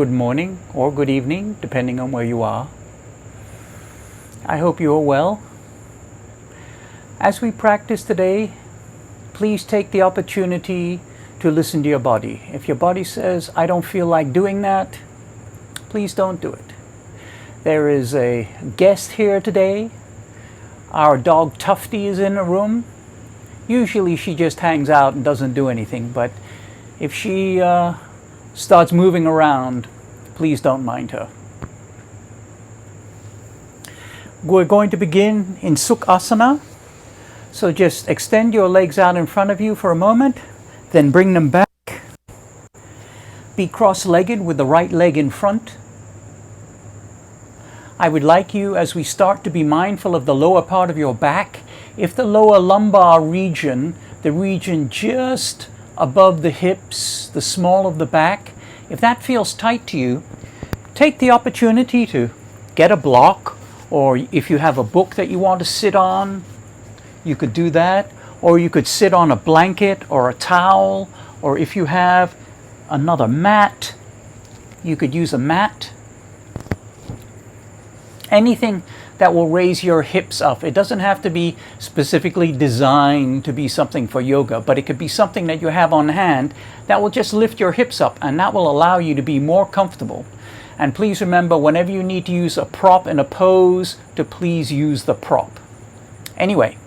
Good morning or good evening, depending on where you are. I hope you are well. As we practice today, please take the opportunity to listen to your body. If your body says, I don't feel like doing that, please don't do it. There is a guest here today. Our dog Tufty is in the room. Usually she just hangs out and doesn't do anything, but if she starts moving around, please don't mind her. We're going to begin in Sukasana. So just extend your legs out in front of you for a moment, then bring them back. Be cross-legged with the right leg in front. I would like you, as we start, to be mindful of the lower part of your back. If the lower lumbar region, the region just above the hips, the small of the back, if that feels tight to you, take the opportunity to get a block, or if you have a book that you want to sit on, you could do that, or you could sit on a blanket or a towel, or if you have another mat, you could use a mat. Anything that will raise your hips up. It doesn't have to be specifically designed to be something for yoga, but it could be something that you have on hand that will just lift your hips up, and that will allow you to be more comfortable. And please remember, whenever you need to use a prop in a pose, to please use the prop. Anyway,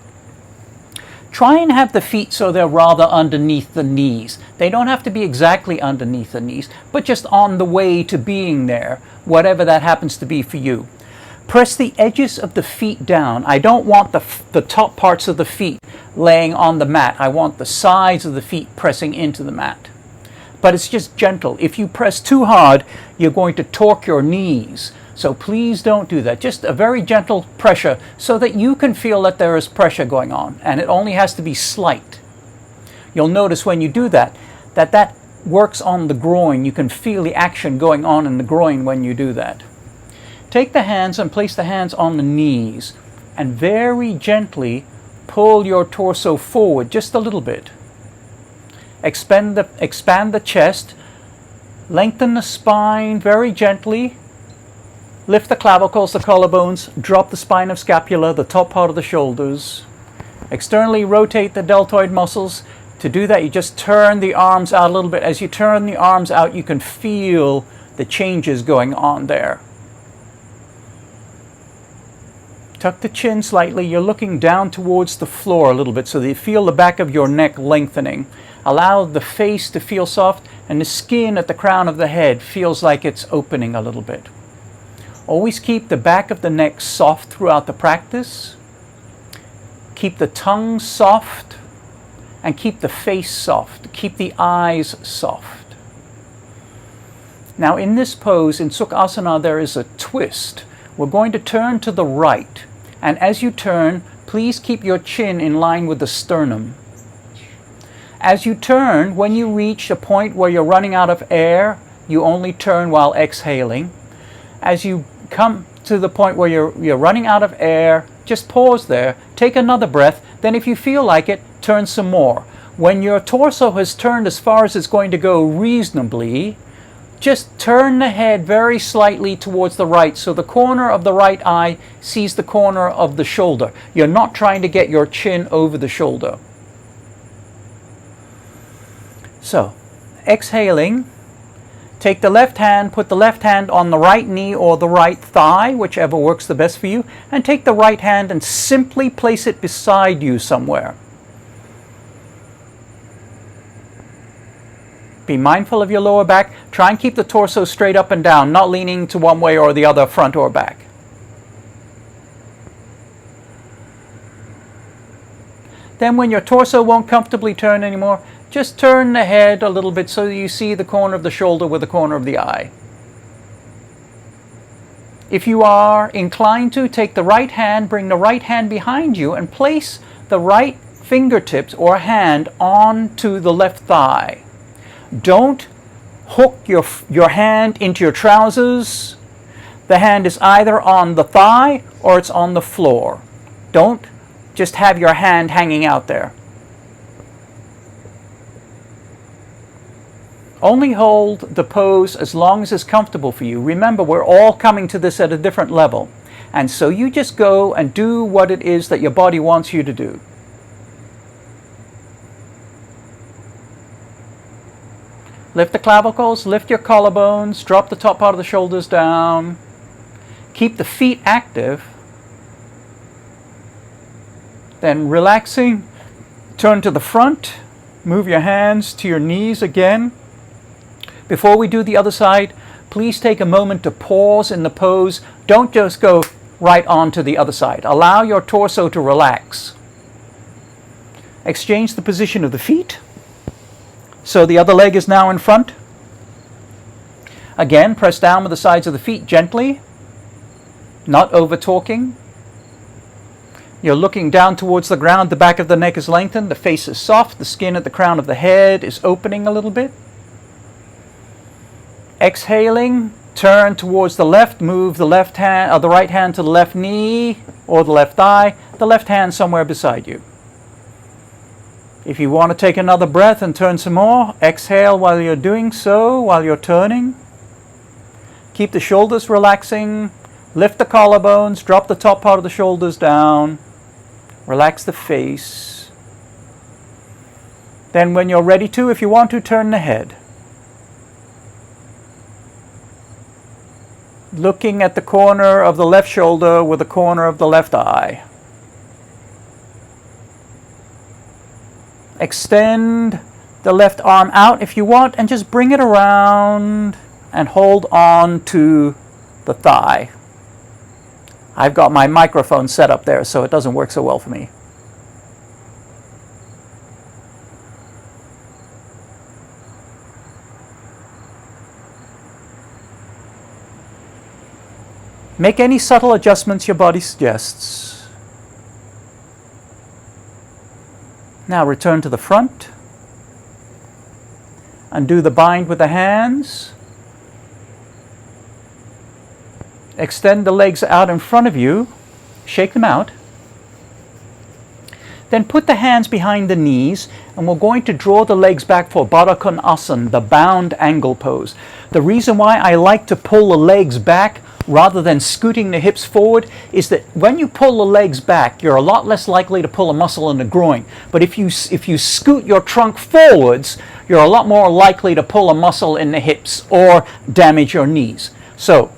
try and have the feet so they're rather underneath the knees. They don't have to be exactly underneath the knees, but just on the way to being there, whatever that happens to be for you. Press the edges of the feet down. I don't want the top parts of the feet laying on the mat. I want the sides of the feet pressing into the mat. But it's just gentle. If you press too hard, you're going to torque your knees. So please don't do that. Just a very gentle pressure so that you can feel that there is pressure going on. And it only has to be slight. You'll notice when you do that, that works on the groin. You can feel the action going on in the groin when you do that. Take the hands and place the hands on the knees and very gently pull your torso forward just a little bit. Expand the chest, lengthen the spine very gently, lift the clavicles, the collarbones, drop the spine of scapula, the top part of the shoulders. Externally rotate the deltoid muscles. To do that, you just turn the arms out a little bit. As you turn the arms out, you can feel the changes going on there. Tuck the chin slightly. You're looking down towards the floor a little bit so that you feel the back of your neck lengthening. Allow the face to feel soft, and the skin at the crown of the head feels like it's opening a little bit. Always keep the back of the neck soft throughout the practice. Keep the tongue soft, and keep the face soft. Keep the eyes soft. Now in this pose, in Sukasana, there is a twist. We're going to turn to the right. And as you turn, please keep your chin in line with the sternum. As you turn, when you reach a point where you're running out of air, you only turn while exhaling. As you come to the point where you're running out of air, just pause there, take another breath, then if you feel like it, turn some more. When your torso has turned as far as it's going to go reasonably, just turn the head very slightly towards the right so the corner of the right eye sees the corner of the shoulder. You're not trying to get your chin over the shoulder. So, exhaling, take the left hand, put the left hand on the right knee or the right thigh, whichever works the best for you, and take the right hand and simply place it beside you somewhere. Be mindful of your lower back. Try and keep the torso straight up and down, not leaning to one way or the other, front or back. Then when your torso won't comfortably turn anymore, just turn the head a little bit so you see the corner of the shoulder with the corner of the eye. If you are inclined to, take the right hand, bring the right hand behind you and place the right fingertips or hand onto the left thigh. Don't hook your hand into your trousers. The hand is either on the thigh or it's on the floor. Don't just have your hand hanging out there. Only hold the pose as long as it's comfortable for you. Remember, we're all coming to this at a different level. And so you just go and do what it is that your body wants you to do. Lift the clavicles, lift your collarbones, drop the top part of the shoulders down. Keep the feet active. Then relaxing, turn to the front, move your hands to your knees again. Before we do the other side, please take a moment to pause in the pose. Don't just go right on to the other side. Allow your torso to relax. Exchange the position of the feet. So the other leg is now in front. Again, press down with the sides of the feet gently, not over talking. You're looking down towards the ground, the back of the neck is lengthened, the face is soft, the skin at the crown of the head is opening a little bit. Exhaling, turn towards the left, move the left hand or the right hand to the left knee or the left thigh, the left hand somewhere beside you. If you want to take another breath and turn some more, exhale while you're doing so, while you're turning. Keep the shoulders relaxing, lift the collarbones, drop the top part of the shoulders down, relax the face. Then when you're ready to, if you want to, turn the head. Looking at the corner of the left shoulder with the corner of the left eye. Extend the left arm out if you want and just bring it around and hold on to the thigh. I've got my microphone set up there, so it doesn't work so well for me. Make any subtle adjustments your body suggests. Now return to the front and do the bind with the hands. Extend the legs out in front of you, shake them out. Then put the hands behind the knees and we're going to draw the legs back for Baddha Konasana, the bound angle pose. The reason why I like to pull the legs back rather than scooting the hips forward is that when you pull the legs back, you're a lot less likely to pull a muscle in the groin. But if you scoot your trunk forwards, you're a lot more likely to pull a muscle in the hips or damage your knees. So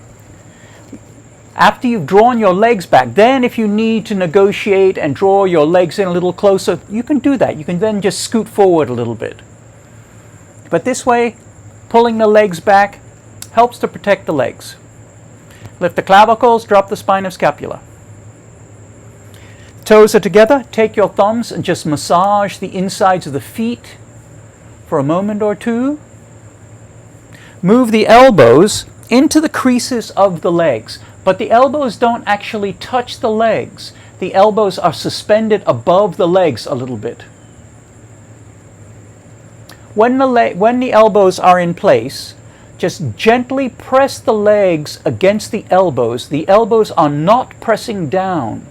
after you've drawn your legs back, then if you need to negotiate and draw your legs in a little closer, you can do that. You can then just scoot forward a little bit. But this way, pulling the legs back helps to protect the legs. Lift the clavicles, drop the spine of scapula. Toes are together. Take your thumbs and just massage the insides of the feet for a moment or two. Move the elbows into the creases of the legs, but the elbows don't actually touch the legs. The elbows are suspended above the legs a little bit. When the elbows are in place, just gently press the legs against the elbows. The elbows are not pressing down.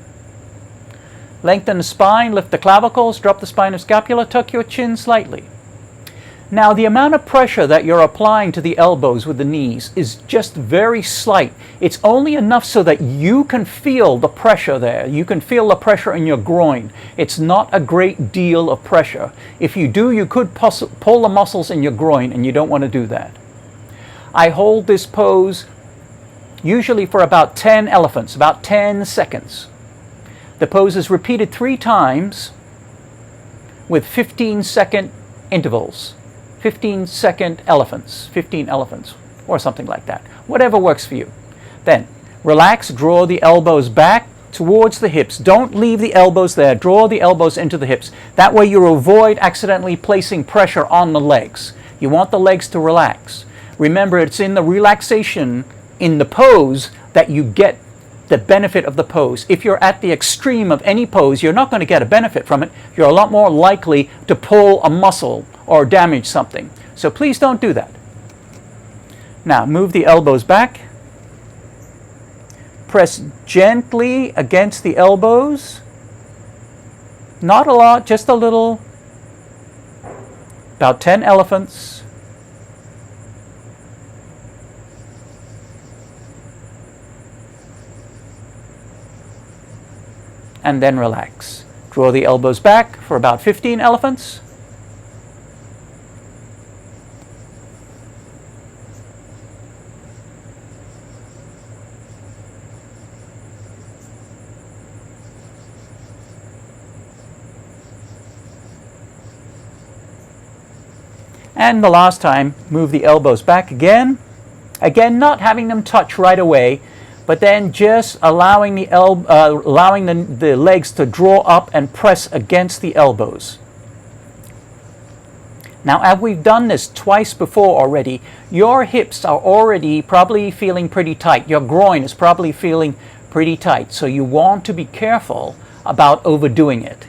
Lengthen the spine, lift the clavicles, drop the spine of scapula, tuck your chin slightly. Now, the amount of pressure that you're applying to the elbows with the knees is just very slight. It's only enough so that you can feel the pressure there. You can feel the pressure in your groin. It's not a great deal of pressure. If you do, you could pull the muscles in your groin, and you don't want to do that. I hold this pose usually for about 10 elephants, about 10 seconds. The pose is repeated 3 times with 15-second intervals. 15-second elephants, 15 elephants, or something like that. Whatever works for you. Then, relax, draw the elbows back towards the hips. Don't leave the elbows there. Draw the elbows into the hips. That way you avoid accidentally placing pressure on the legs. You want the legs to relax. Remember, it's in the relaxation in the pose that you get the benefit of the pose. If you're at the extreme of any pose, you're not going to get a benefit from it. You're a lot more likely to pull a muscle or damage something. So please don't do that. Now, move the elbows back. Press gently against the elbows. Not a lot, just a little. About 10 elephants. and then relax. Draw the elbows back for about 15 elephants. And the last time, move the elbows back again. Again, not having them touch right away, but then just allowing the legs to draw up and press against the elbows. Now, as we've done this twice before already, your hips are already probably feeling pretty tight. Your groin is probably feeling pretty tight. So you want to be careful about overdoing it.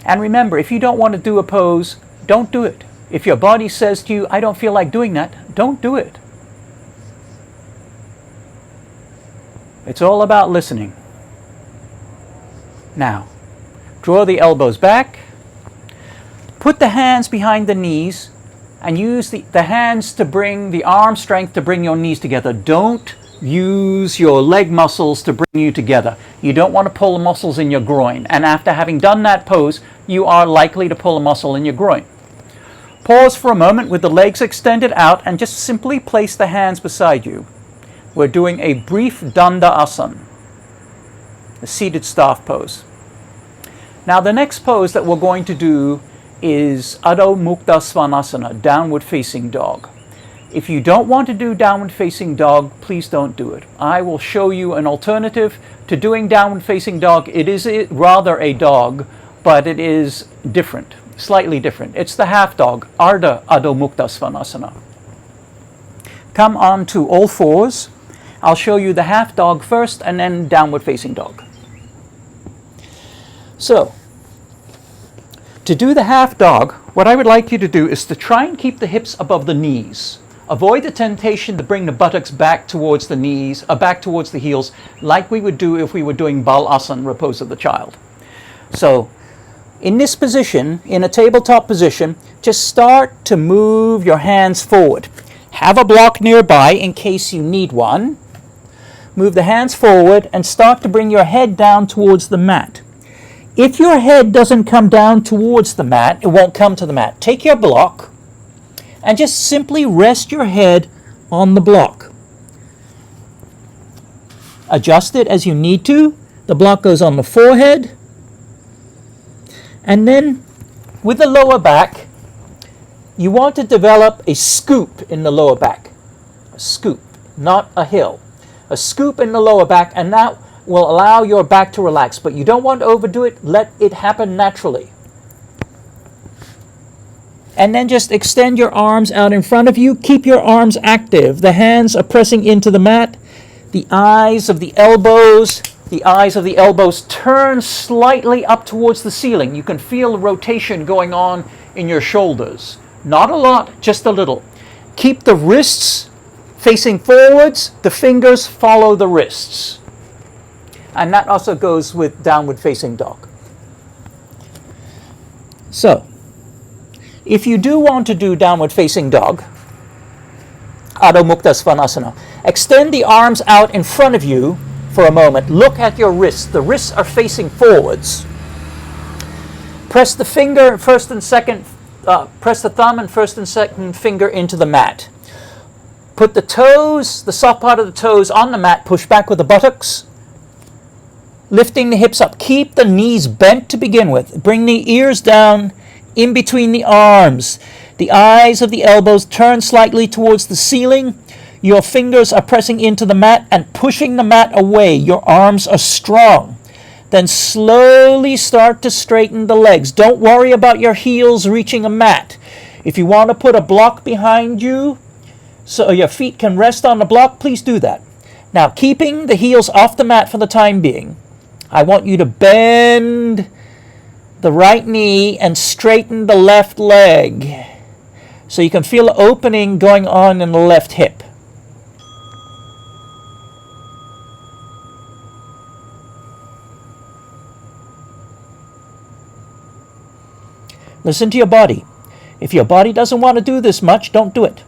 And remember, if you don't want to do a pose, don't do it. If your body says to you, I don't feel like doing that, don't do it. It's all about listening. Now, draw the elbows back. Put the hands behind the knees and use the hands to bring the arm strength to bring your knees together. Don't use your leg muscles to bring you together. You don't want to pull the muscles in your groin. And after having done that pose, you are likely to pull a muscle in your groin. Pause for a moment with the legs extended out and just simply place the hands beside you. We're doing a brief Dandasana, a seated staff pose. Now the next pose that we're going to do is Adho Mukha Svanasana, downward facing dog. If you don't want to do downward facing dog, please don't do it. I will show you an alternative to doing downward facing dog. It is rather a dog, but it is different, slightly different. It's the half dog, Adho Mukha Svanasana. Come on to all fours. I'll show you the half dog first and then downward facing dog. So, to do the half dog, what I would like you to do is to try and keep the hips above the knees. Avoid the temptation to bring the buttocks back towards the knees, back towards the heels, like we would do if we were doing Balasana, repose of the child. So, in this position, in a tabletop position, just start to move your hands forward. Have a block nearby in case you need one. Move the hands forward and start to bring your head down towards the mat. If your head doesn't come down towards the mat, it won't come to the mat. Take your block and just simply rest your head on the block. Adjust it as you need to. The block goes on the forehead. And then with the lower back, you want to develop a scoop in the lower back. A scoop, not a hill. A scoop in the lower back, and that will allow your back to relax. But you don't want to overdo it. Let it happen naturally. And then just extend your arms out in front of you. Keep your arms active. The hands are pressing into the mat. The eyes of the elbows turn slightly up towards the ceiling. You can feel the rotation going on in your shoulders. Not a lot, just a little. Keep the wrists facing forwards. The fingers follow the wrists. And that also goes with downward facing dog. So, if you do want to do downward facing dog, Adho Mukha Svanasana, extend the arms out in front of you for a moment. Look at your wrists. The wrists are facing forwards. Press the finger first and second. Press the thumb and first and second finger into the mat. Put the toes, the soft part of the toes on the mat. Push back with the buttocks. Lifting the hips up. Keep the knees bent to begin with. Bring the ears down in between the arms. The eyes of the elbows turn slightly towards the ceiling. Your fingers are pressing into the mat and pushing the mat away. Your arms are strong. Then slowly start to straighten the legs. Don't worry about your heels reaching a mat. If you want to put a block behind you so your feet can rest on the block, please do that. Now, keeping the heels off the mat for the time being, I want you to bend the right knee and straighten the left leg so you can feel an opening going on in the left hip. Listen to your body. If your body doesn't want to do this much, don't do it.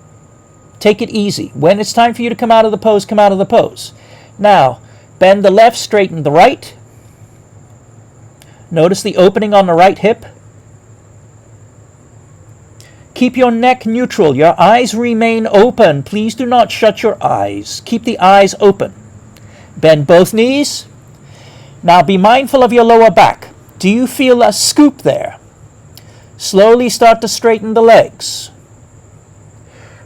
Take it easy. When it's time for you to come out of the pose, come out of the pose. Now, Bend the left, straighten the right. Notice the opening on the right hip. Keep your neck neutral. Your eyes remain open. Please do not shut your eyes. Keep the eyes open. Bend both knees. Now be mindful of your lower back. Do you feel a scoop there? Slowly start to straighten the legs.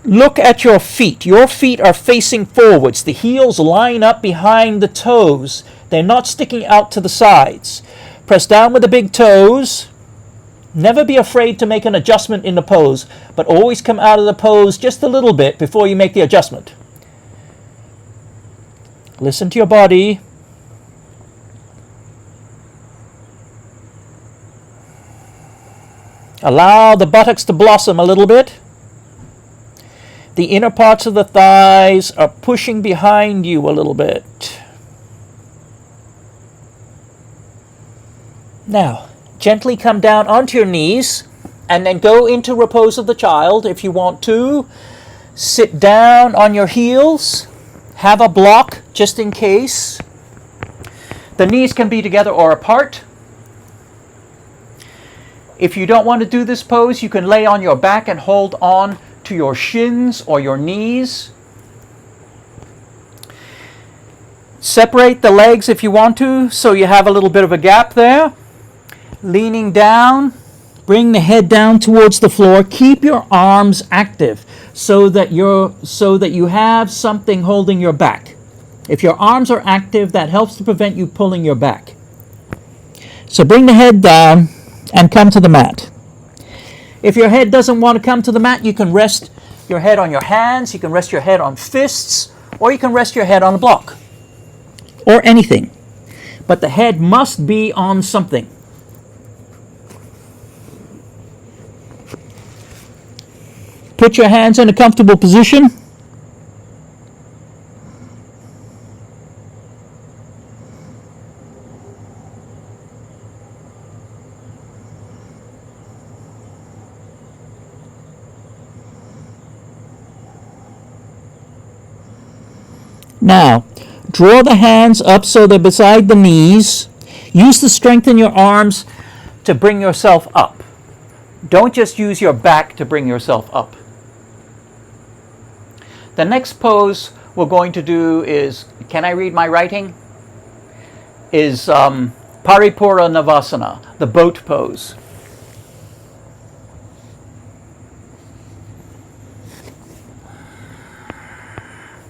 Look at your feet. Your feet are facing forwards. The heels line up behind the toes. They're not sticking out to the sides. Press down with the big toes. Never be afraid to make an adjustment in the pose, but always come out of the pose just a little bit before you make the adjustment. Listen to your body. Allow the buttocks to blossom a little bit. The inner parts of the thighs are pushing behind you a little bit. Now, gently come down onto your knees and then go into repose of the child. If you want to, sit down on your heels. Have a block just in case. The knees can be together or apart. If you don't want to do this pose, you can lay on your back and hold on to your shins or your knees. Separate the legs if you want to, so you have a little bit of a gap there. Leaning down, bring the head down towards the floor. Keep your arms active so that you have something holding your back. If your arms are active, that helps to prevent you pulling your back. So bring the head down and come to the mat. If your head doesn't want to come to the mat, you can rest your head on your hands, you can rest your head on fists, or you can rest your head on a block, or anything. But the head must be on something. Put your hands in a comfortable position. Now, draw the hands up so they're beside the knees. Use the strength in your arms to bring yourself up. Don't just use your back to bring yourself up. The next pose we're going to do is, can I read my writing? Is Paripura Navasana, the boat pose.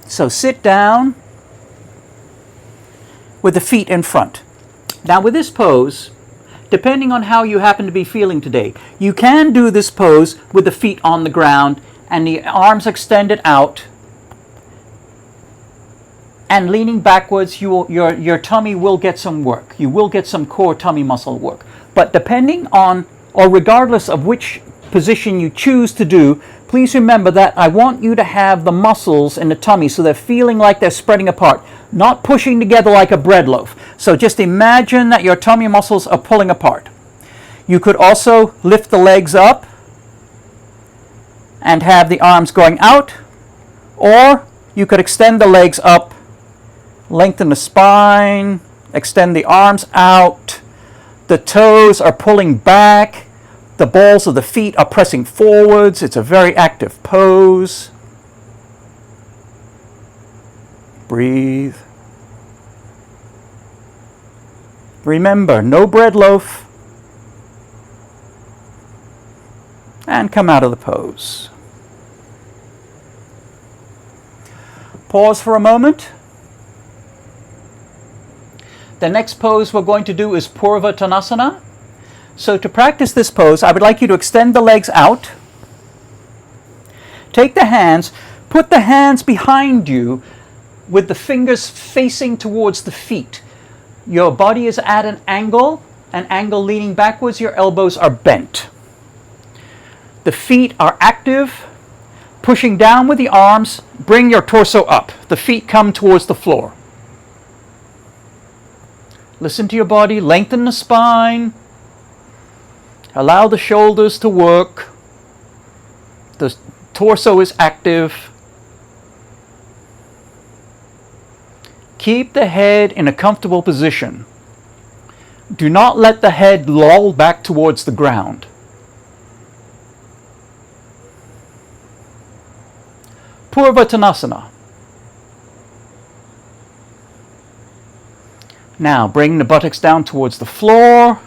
So sit down with the feet in front. Now with this pose, depending on how you happen to be feeling today, you can do this pose with the feet on the ground and the arms extended out and leaning backwards. Your tummy will get some work. You will get some core tummy muscle work. But depending on, or regardless of which position you choose to do, please remember that I want you to have the muscles in the tummy so they're feeling like they're spreading apart, not pushing together like a bread loaf. So just imagine that your tummy muscles are pulling apart. You could also lift the legs up and have the arms going out, or you could extend the legs up, lengthen the spine, extend the arms out. The toes are pulling back. The balls of the feet are pressing forwards. It's a very active pose. Breathe. Remember, no bread loaf. And come out of the pose. Pause for a moment. The next pose we're going to do is Purvottanasana. So to practice this pose, I would like you to extend the legs out. Take the hands, put the hands behind you with the fingers facing towards the feet. Your body is at an angle leaning backwards, your elbows are bent. The feet are active, pushing down with the arms, bring your torso up. The feet come towards the floor. Listen to your body, lengthen the spine. Allow the shoulders to work. The torso is active. Keep the head in a comfortable position. Do not let the head loll back towards the ground. Purvottanasana. Now bring the buttocks down towards the floor.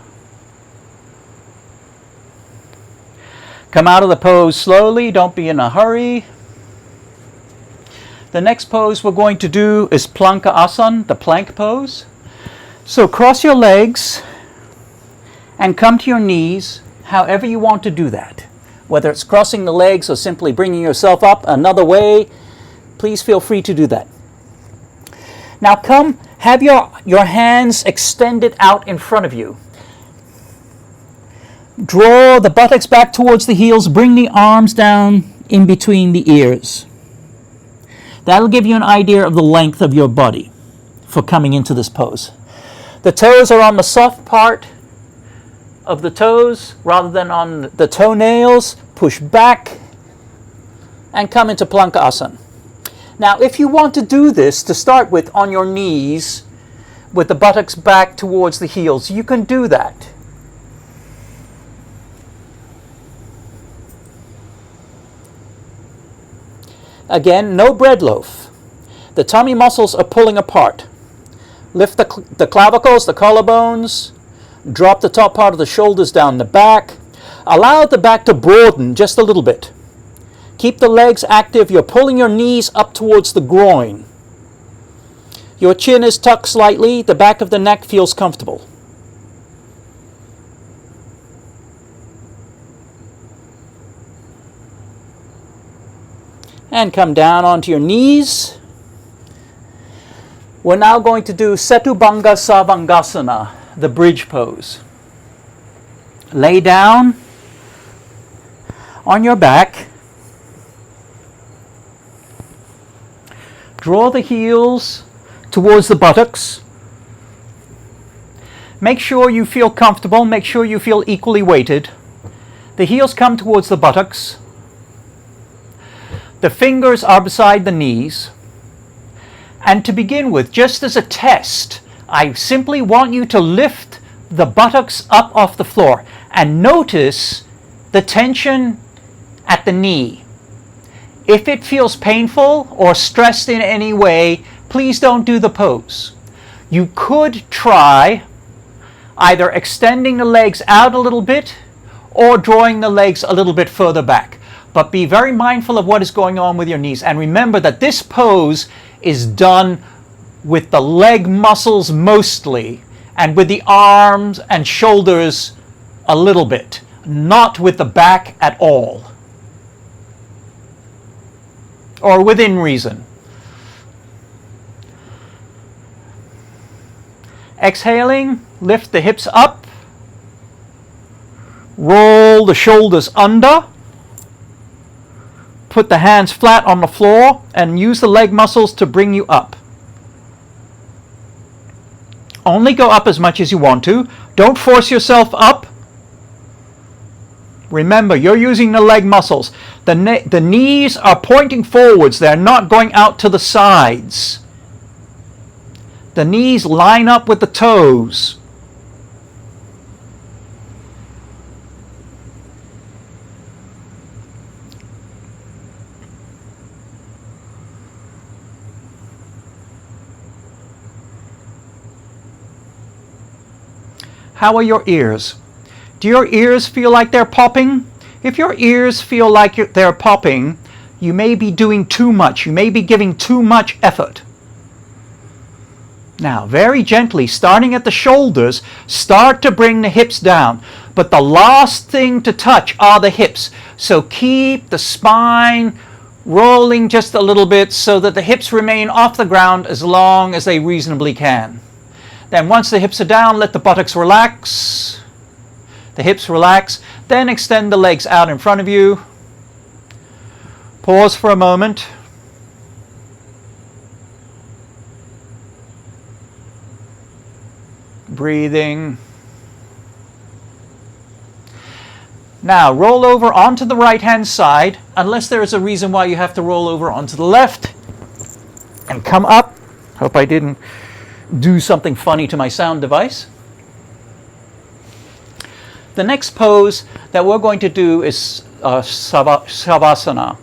Come out of the pose slowly, don't be in a hurry. The next pose we're going to do is Plankasana, the plank pose. So cross your legs and come to your knees, however you want to do that. Whether it's crossing the legs or simply bringing yourself up another way, please feel free to do that. Now come, have your hands extended out in front of you. Draw the buttocks back towards the heels, bring the arms down in between the ears. That'll give you an idea of the length of your body for coming into this pose. The toes are on the soft part of the toes rather than on the toenails. Push back and come into Plankasana. Now, if you want to do this to start with on your knees with the buttocks back towards the heels, you can do that. Again, no bread loaf. The tummy muscles are pulling apart. Lift the clavicles, the collarbones. Drop the top part of the shoulders down the back. Allow the back to broaden just a little bit. Keep the legs active. You're pulling your knees up towards the groin. Your chin is tucked slightly. The back of the neck feels comfortable. And come down onto your knees. We're now going to do Setubhanga Sarvangasana, the bridge pose. Lay down on your back. Draw the heels towards the buttocks. Make sure you feel comfortable. Make sure you feel equally weighted. The heels come towards the buttocks. The fingers are beside the knees. And to begin with, just as a test, I simply want you to lift the buttocks up off the floor and notice the tension at the knee. If it feels painful or stressed in any way, please don't do the pose. You could try either extending the legs out a little bit or drawing the legs a little bit further back. But be very mindful of what is going on with your knees. And remember that this pose is done with the leg muscles mostly and with the arms and shoulders a little bit, not with the back at all. Or within reason. Exhaling, lift the hips up. Roll the shoulders under. Put the hands flat on the floor and use the leg muscles to bring you up. Only go up as much as you want to. Don't force yourself up. Remember, you're using the leg muscles. The knees are pointing forwards. They're not going out to the sides. The knees line up with the toes. How are your ears? Do your ears feel like they're popping? If your ears feel like they're popping, you may be doing too much. You may be giving too much effort. Now, very gently, starting at the shoulders, start to bring the hips down. But the last thing to touch are the hips. So keep the spine rolling just a little bit so that the hips remain off the ground as long as they reasonably can. Then once the hips are down, let the buttocks relax. The hips relax. Then extend the legs out in front of you. Pause for a moment. Breathing. Now roll over onto the right hand side, unless there is a reason why you have to roll over onto the left. And come up Hope I didn't do something funny to my sound device. The next pose that we're going to do is Savasana,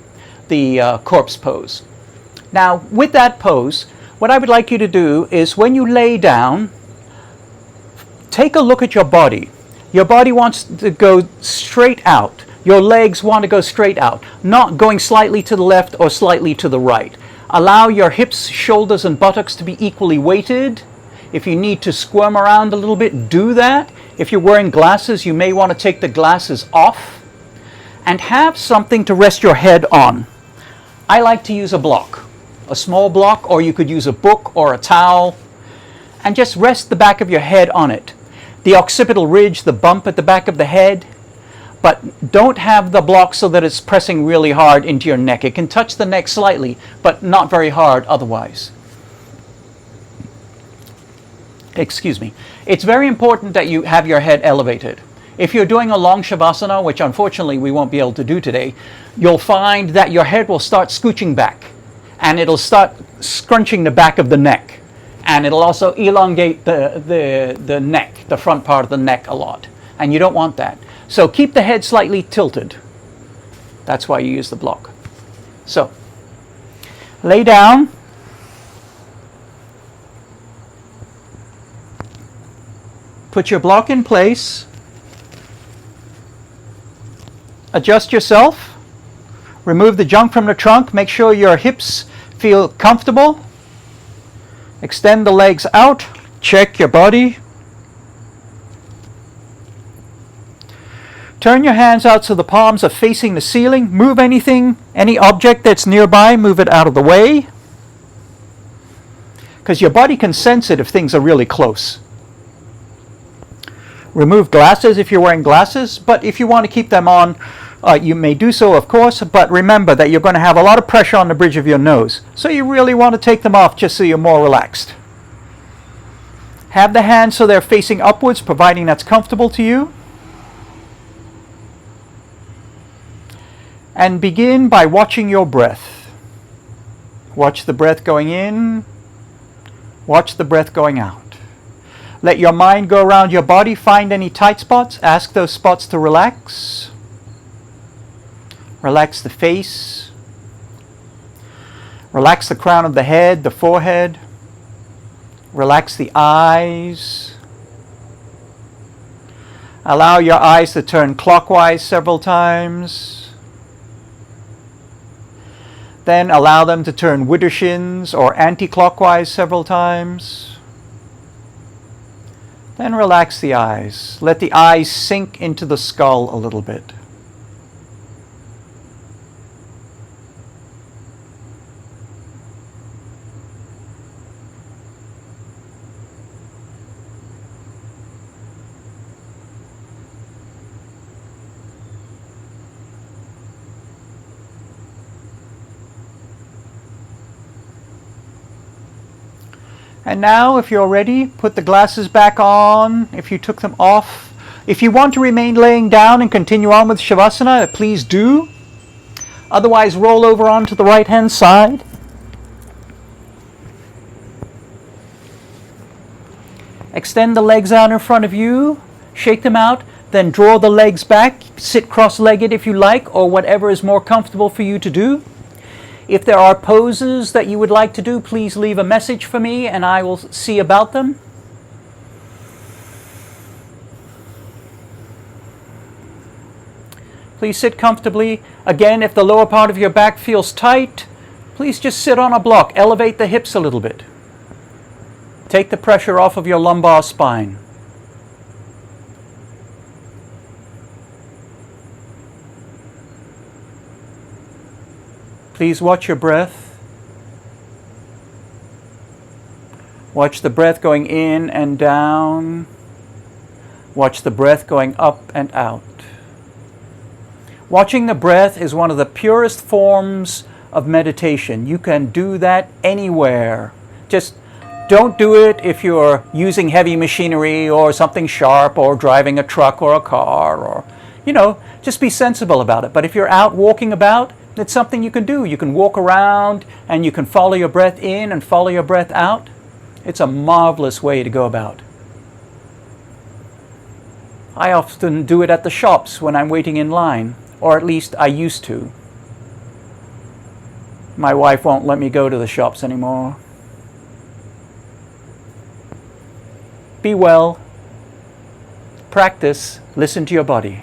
the corpse pose. Now, with that pose, what I would like you to do is when you lay down, take a look at your body. Your body wants to go straight out. Your legs want to go straight out, not going slightly to the left or slightly to the right. Allow your hips, shoulders, and buttocks to be equally weighted. If you need to squirm around a little bit, do that. If you're wearing glasses, you may want to take the glasses off and have something to rest your head on. I like to use a block, a small block, or you could use a book or a towel, and just rest the back of your head on it. The occipital ridge, the bump at the back of the head, but don't have the block so that it's pressing really hard into your neck. It can touch the neck slightly, but not very hard otherwise. Excuse me. It's very important that you have your head elevated. If you're doing a long Shavasana, which unfortunately we won't be able to do today, you'll find that your head will start scooching back, and it'll start scrunching the back of the neck, and it'll also elongate the neck, the front part of the neck a lot, and you don't want that. So keep the head slightly tilted. That's why you use the block. So, lay down. Put your block in place. Adjust yourself. Remove the junk from the trunk. Make sure your hips feel comfortable. Extend the legs out. Check your body. Turn your hands out so the palms are facing the ceiling. Move anything, any object that's nearby, move it out of the way. Because your body can sense it if things are really close. Remove glasses if you're wearing glasses, but if you want to keep them on, you may do so, of course, but remember that you're going to have a lot of pressure on the bridge of your nose. So you really want to take them off just so you're more relaxed. Have the hands so they're facing upwards, providing that's comfortable to you. And begin by watching your breath. Watch the breath going in. Watch the breath going out. Let your mind go around your body. Find any tight spots. Ask those spots to relax. Relax the face. Relax the crown of the head, the forehead. Relax the eyes. Allow your eyes to turn clockwise several times. Then allow them to turn widdershins or anti-clockwise several times. Then relax the eyes. Let the eyes sink into the skull a little bit. And now, if you're ready, put the glasses back on if you took them off. If you want to remain laying down and continue on with Shavasana, please do. Otherwise, roll over onto the right-hand side. Extend the legs out in front of you. Shake them out. Then draw the legs back. Sit cross-legged if you like, or whatever is more comfortable for you to do. If there are poses that you would like to do, please leave a message for me and I will see about them. Please sit comfortably. Again, if the lower part of your back feels tight, please just sit on a block. Elevate the hips a little bit. Take the pressure off of your lumbar spine. Please watch your breath. Watch the breath going in and down. Watch the breath going up and out. Watching the breath is one of the purest forms of meditation. You can do that anywhere. Just don't do it if you're using heavy machinery or something sharp or driving a truck or a car or, just be sensible about it. But if you're out walking about, It's something you can do. You can walk around and you can follow your breath in and follow your breath out. It's a marvelous way to go about. I often do it at the shops when I'm waiting in line, or at least I used to. My wife won't let me go to the shops anymore. Be well. Practice. Listen to your body.